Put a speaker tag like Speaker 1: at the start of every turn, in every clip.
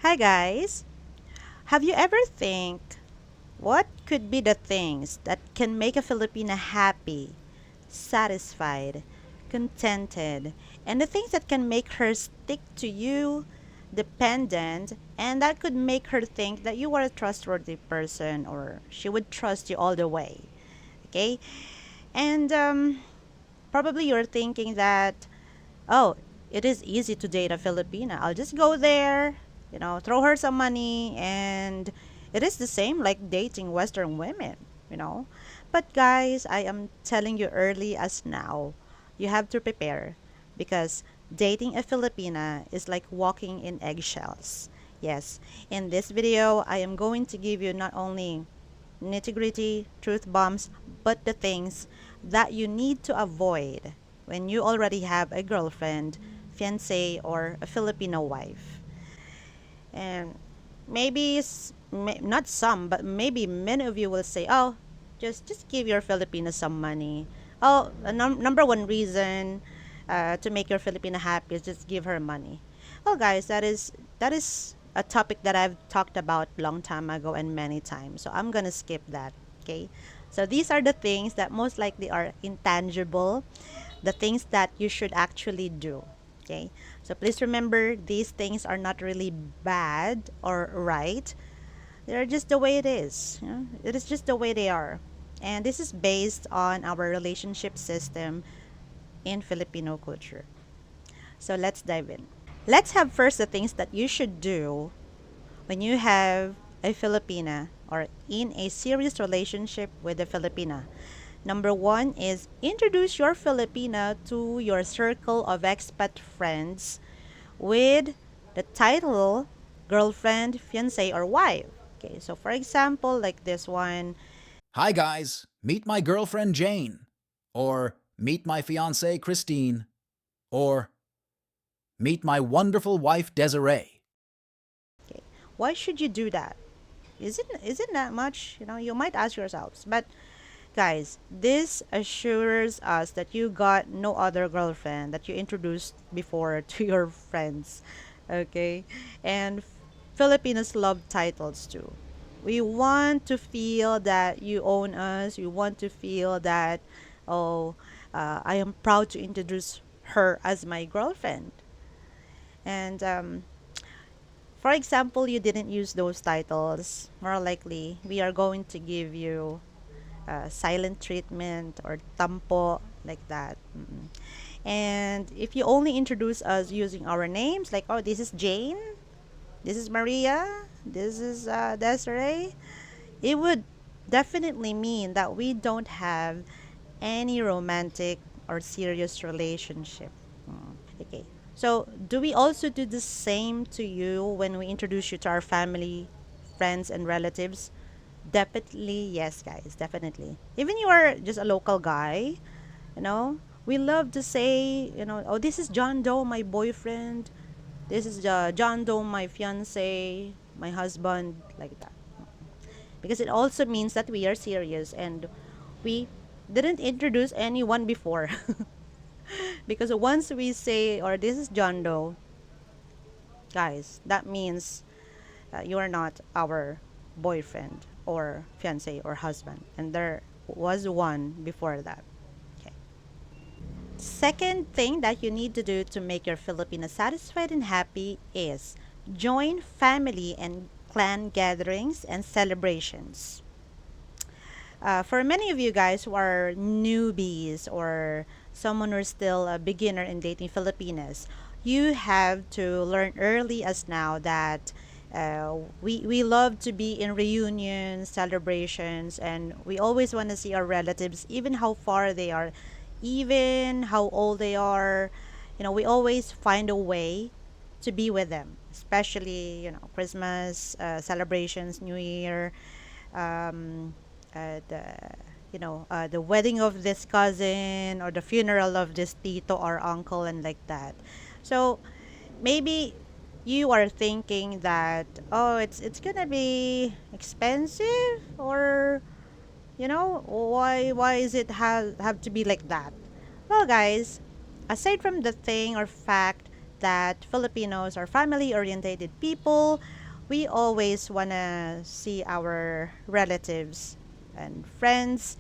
Speaker 1: Hi guys. Have you ever think what could be the things that can make a Filipina happy, satisfied, contented, and the things that can make her stick to you, dependent, and that could make her think that you are a trustworthy person or she would trust you all the way. Okay? And probably you're thinking that, oh, it is easy to date a Filipina. I'll just go there, throw her some money, and it is the same like dating Western women, you know. But guys, I am telling you early as now, you have to prepare because dating a Filipina is like walking in eggshells. Yes, in this video, I am going to give you not only nitty gritty, truth bombs, but the things that you need to avoid when you already have a girlfriend, fiance, or a Filipino wife. And maybe, not some, but maybe many of you will say, oh, just give your Filipina some money. Oh, number one reason to make your Filipina happy is just give her money. Well, guys, that is a topic that I've talked about long time ago and many times. So I'm gonna skip that. Okay. So these are the things that most likely are intangible, the things that you should actually do. Okay. So please remember these things are not really bad or right. They're just the way it is. It is just the way they are. And this is based on our relationship system in Filipino culture. So let's dive in. Let's have first the things that you should do when you have a Filipina or in a serious relationship with a Filipina. Number one is introduce your Filipina to your circle of expat friends with the title girlfriend, fiance, or wife. Okay, so for example, like this one.
Speaker 2: Hi guys, meet my girlfriend Jane. Or meet my fiancée Christine. Or meet my wonderful wife Desiree.
Speaker 1: Okay, why should you do that? Is it that much? You might ask yourselves. But guys, this assures us that you got no other girlfriend that you introduced before to your friends. Okay? And Filipinos love titles too. We want to feel that you own us. We want to feel that, oh, I am proud to introduce her as my girlfriend. And for example, you didn't use those titles. More likely, we are going to give you silent treatment or tampo, like that. And if you only introduce us using our names, like, oh, this is Jane, this is Maria, this is Desiree, it would definitely mean that we don't have any romantic or serious relationship. Okay. So, do we also do the same to you when we introduce you to our family, friends, and relatives? Definitely, yes, guys, definitely. Even you are just a local guy, we love to say, oh, this is John Doe, my boyfriend. This is John Doe, my fiance, my husband, like that. Because it also means that we are serious and we didn't introduce anyone before. Because once we say, or this is John Doe, guys, that means you are not our boyfriend or fiance or husband. And there was one before that. Okay. Second thing that you need to do to make your Filipina satisfied and happy is join family and clan gatherings and celebrations. For many of you guys who are newbies or someone who's still a beginner in dating Filipinas, you have to learn early as now that we love to be in reunions, celebrations, and we always want to see our relatives, even how far they are, even how old they are. We always find a way to be with them, especially, Christmas celebrations, New Year, um, the the wedding of this cousin or the funeral of this tito or uncle and like that. So maybe you are thinking that, oh, it's gonna be expensive, or why is it have to be like that? Well, guys, aside from the thing or fact that Filipinos are family oriented people. We always want to see our relatives and friends,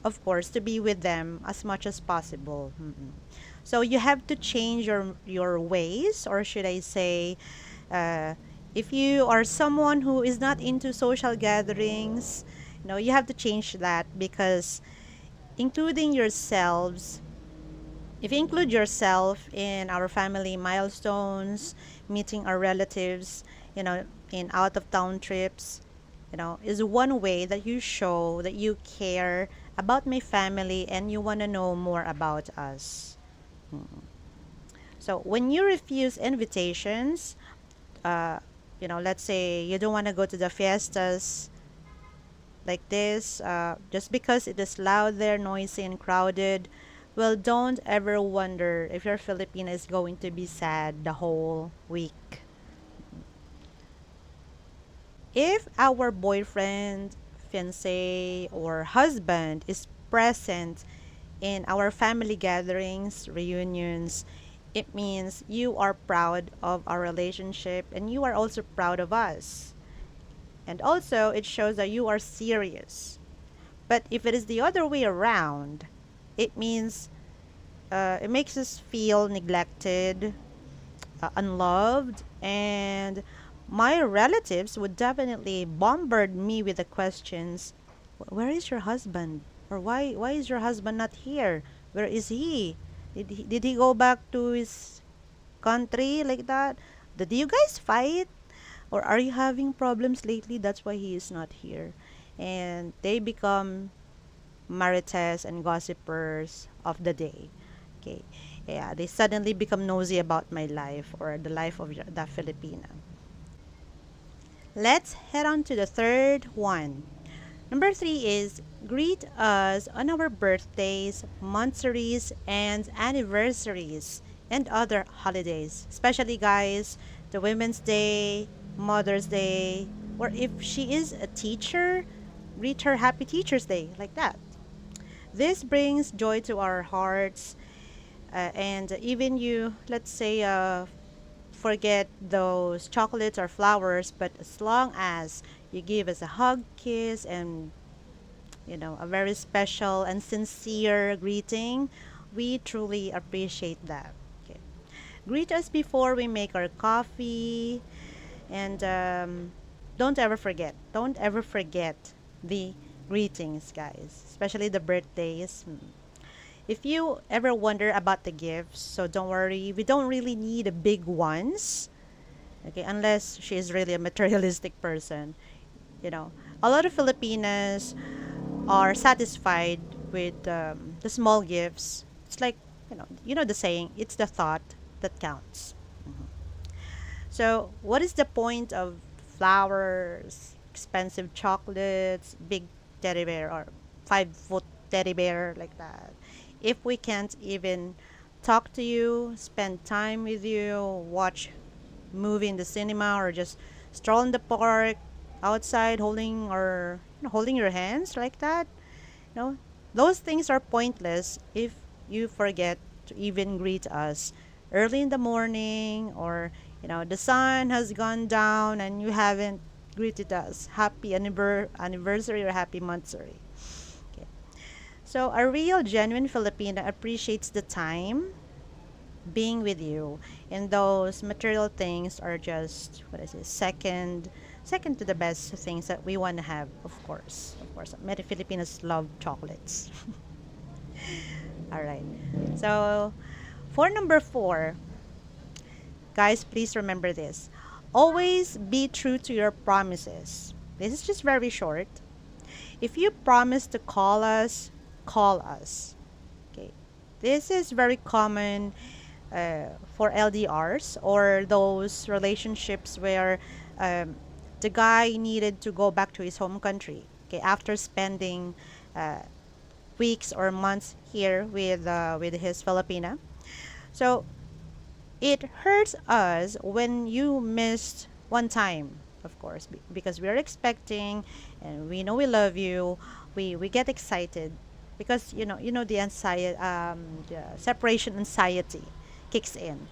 Speaker 1: of course, to be with them as much as possible. So you have to change your ways, or should I say, uh, if you are someone who is not into social gatherings, you have to change that, because including yourselves, if you include yourself in our family milestones, meeting our relatives, in out of town trips, is one way that you show that you care about my family and you want to know more about us. So when you refuse invitations, uh, let's say you don't want to go to the fiestas like this, just because it is loud there, noisy, and crowded, well, don't ever wonder if your Filipina is going to be sad the whole week. If our boyfriend, fiance, or husband is present in our family gatherings, reunions, it means you are proud of our relationship and you are also proud of us. And also, it shows that you are serious. But if it is the other way around, it means it makes us feel neglected, unloved, and my relatives would definitely bombard me with the questions, Where is your husband? Or why is your husband not here? Where is he? Did he go back to his country like that? Did you guys fight? Or are you having problems lately? That's why he is not here. And they become marites and gossipers of the day. Okay. Yeah, they suddenly become nosy about my life or the life of the Filipina. Let's head on to the third one. Number three is greet us on our birthdays, monthsaries, and anniversaries, and other holidays. Especially, guys, the Women's Day, Mother's Day, or if she is a teacher, greet her Happy Teacher's Day, like that. This brings joy to our hearts, and even you, let's say, forget those chocolates or flowers, but as long as you give us a hug, kiss, and a very special and sincere greeting, we truly appreciate that. Okay. Greet us before we make our coffee, and don't ever forget the greetings, guys, especially the birthdays. If you ever wonder about the gifts, so don't worry, we don't really need a big ones, okay, unless she is really a materialistic person. You know, a lot of Filipinas are satisfied with the small gifts. It's like, the saying, it's the thought that counts. So, what is the point of flowers, expensive chocolates, big teddy bear, or 5 foot teddy bear like that, if we can't even talk to you, spend time with you, watch movie in the cinema, or just stroll in the park outside holding or holding your hands like that? No, those things are pointless if you forget to even greet us early in the morning, or the sun has gone down and you haven't greeted us. Happy anniversary or happy monthsary. Okay. So a real genuine Filipina appreciates the time being with you, and those material things are just what is it, second to the best things that we want to have. Of course, many Filipinos love chocolates. All right, so for number four, guys, please remember this: always be true to your promises. This is just very short. If you promise to call us. Okay, this is very common for LDRs, or those relationships where um, the guy needed to go back to his home country, okay, after spending uh, weeks or months here with his Filipina. So it hurts us when you missed one time, of course, because we're expecting and we know we love you. We get excited because the anxiety, the separation anxiety kicks in.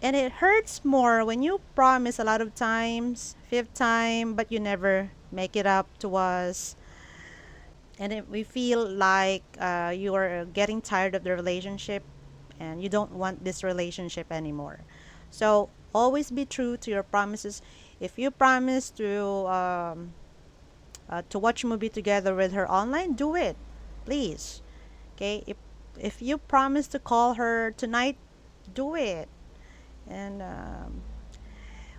Speaker 1: And it hurts more when you promise a lot of times, fifth time, but you never make it up to us. And we feel like you are getting tired of the relationship and you don't want this relationship anymore. So always be true to your promises. If you promise to watch a movie together with her online, do it, please. Okay, if you promise to call her tonight, do it. And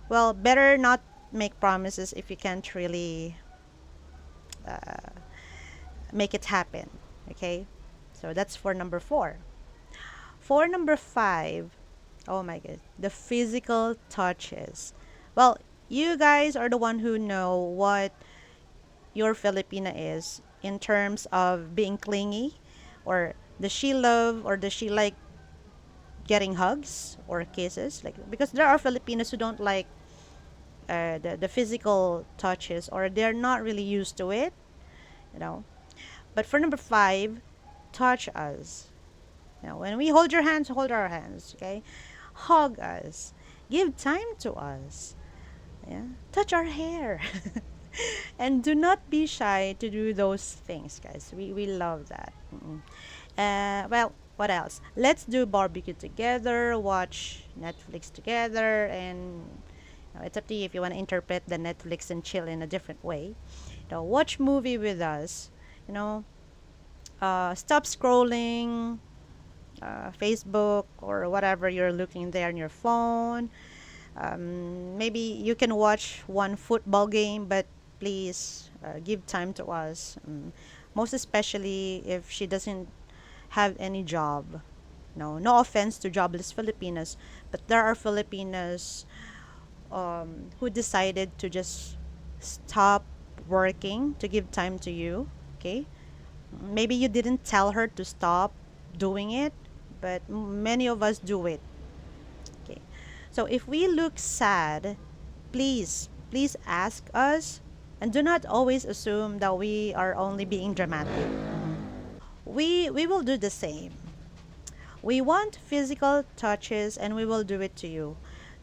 Speaker 1: well, better not make promises if you can't really make it happen. Okay, so that's for number 4. For number 5, oh my god, the physical touches. Well, you guys are the one who know what your Filipina is in terms of being clingy, or does she love or does she like getting hugs or kisses, like, because there are Filipinos who don't like the physical touches, or they're not really used to it, you know. But for number 5, touch us. You know, when we hold your hands, hold our hands, okay? Hug us. Give time to us. Yeah? Touch our hair. And do not be shy to do those things, guys. We love that. Well, what else? Let's do barbecue together, watch Netflix together, and it's up to you if you want to interpret the Netflix and chill in a different way. Watch movie with us. You know, stop scrolling Facebook or whatever you're looking there on your phone. Maybe you can watch one football game, but please give time to us. Most especially if she doesn't have any job. No, no offense to jobless Filipinas, but there are Filipinas who decided to just stop working to give time to you. Okay, maybe you didn't tell her to stop doing it, but many of us do it. Okay, so if we look sad, please ask us, and do not always assume that we are only being dramatic. We will do the same. We want physical touches and we will do it to you.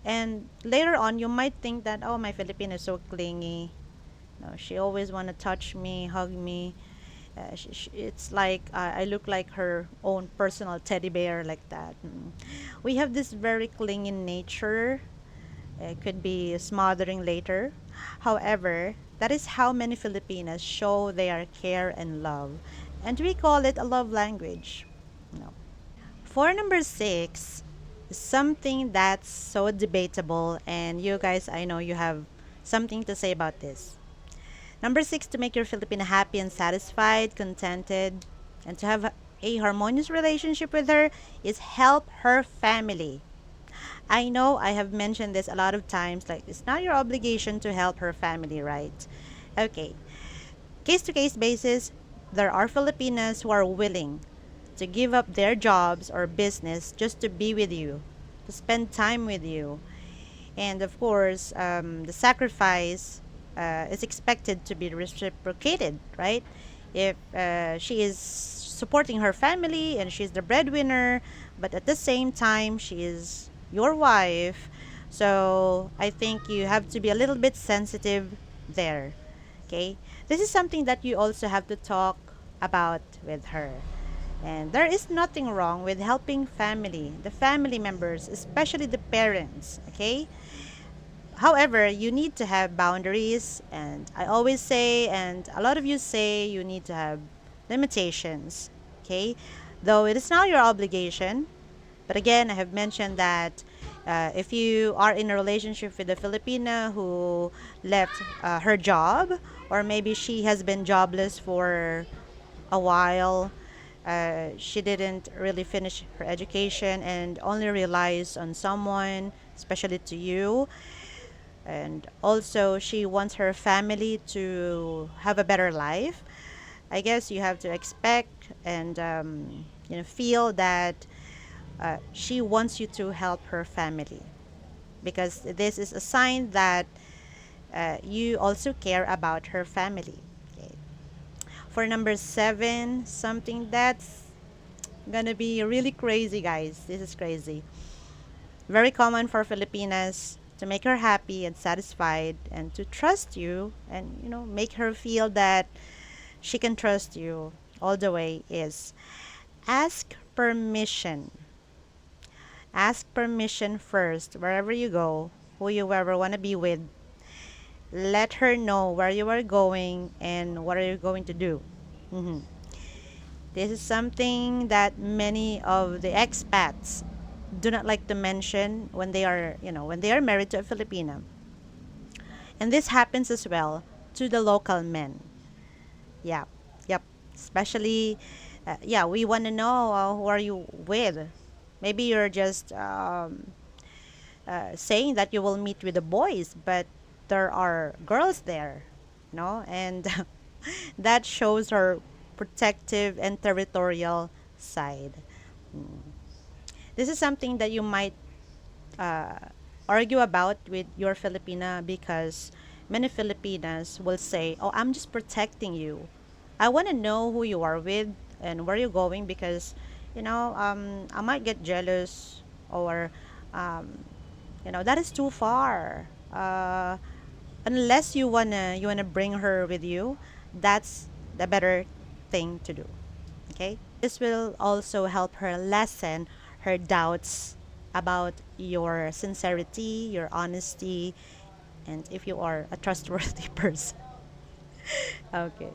Speaker 1: And later on, you might think that, oh, my Filipino is so clingy. No, she always want to touch me, hug me. It's like I look like her own personal teddy bear, like that. We have this very clingy nature. It could be smothering later. However, that is how many Filipinas show their care and love. And we call it a love language. No. For number 6, something that's so debatable, and you guys, I know you have something to say about this. Number 6, to make your Filipina happy and satisfied, contented, and to have a harmonious relationship with her is help her family. I know I have mentioned this a lot of times, like, it's not your obligation to help her family, right? Okay. Case to case basis, there are Filipinas who are willing to give up their jobs or business just to be with you, to spend time with you. And of course, the sacrifice is expected to be reciprocated, right? If she is supporting her family and she's the breadwinner, but at the same time, she is your wife. So I think you have to be a little bit sensitive there. Okay? This is something that you also have to talk about with her. And there is nothing wrong with helping family, the family members, especially the parents, okay? However, you need to have boundaries, and I always say, and a lot of you say, you need to have limitations, okay? Though it is not your obligation, but again, I have mentioned that if you are in a relationship with a Filipina who left her job, or maybe she has been jobless for a while, she didn't really finish her education and only relies on someone, especially to you. And also, she wants her family to have a better life. I guess you have to expect and feel that she wants you to help her family, because this is a sign that you also care about her family. Okay. For number 7, something that's gonna be really crazy, guys. This is crazy. Very common for Filipinas to make her happy and satisfied and to trust you and, make her feel that she can trust you all the way is ask permission. Ask permission first wherever you go, who you ever want to be with. Let her know where you are going and what are you going to do. Mhm. This is something that many of the expats do not like to mention when they are, when they are married to a Filipino. And this happens as well to the local men. Yeah. Yep. Especially, yeah, we want to know who are you with. Maybe you're just saying that you will meet with the boys, but there are girls there, and that shows her protective and territorial side. This is something that you might uh, argue about with your Filipina because many Filipinas will say, "Oh, I'm just protecting you. I want to know who you are with and where you're going because, I might get jealous or, um, that is too far. Unless you wanna bring her with you, that's the better thing to do. Okay, this will also help her lessen her doubts about your sincerity, your honesty, and if you are a trustworthy person. Okay.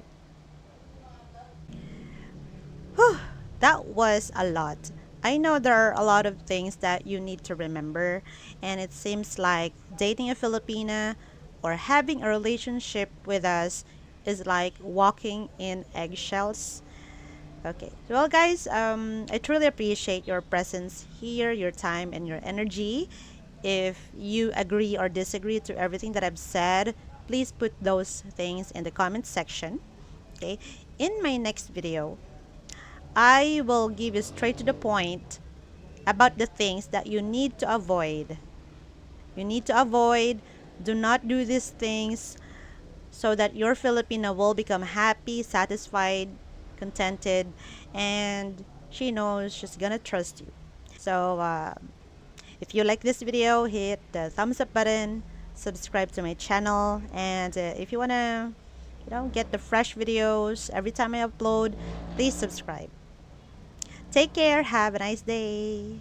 Speaker 1: Whew, that was a lot. I know there are a lot of things that you need to remember, and it seems like dating a Filipina or having a relationship with us is like walking in eggshells. Okay. Well, guys, I truly appreciate your presence here, your time, and your energy. If you agree or disagree to everything that I've said, please put those things in the comment section. Okay. In my next video, I will give you straight to the point about the things that you need to avoid. You need to avoid, do not do these things so that your Filipina will become happy, satisfied, contented, and she knows she's gonna trust you. So, if you like this video, hit the thumbs up button, subscribe to my channel, and if you wanna, get the fresh videos every time I upload, please subscribe. Take care. Have a nice day.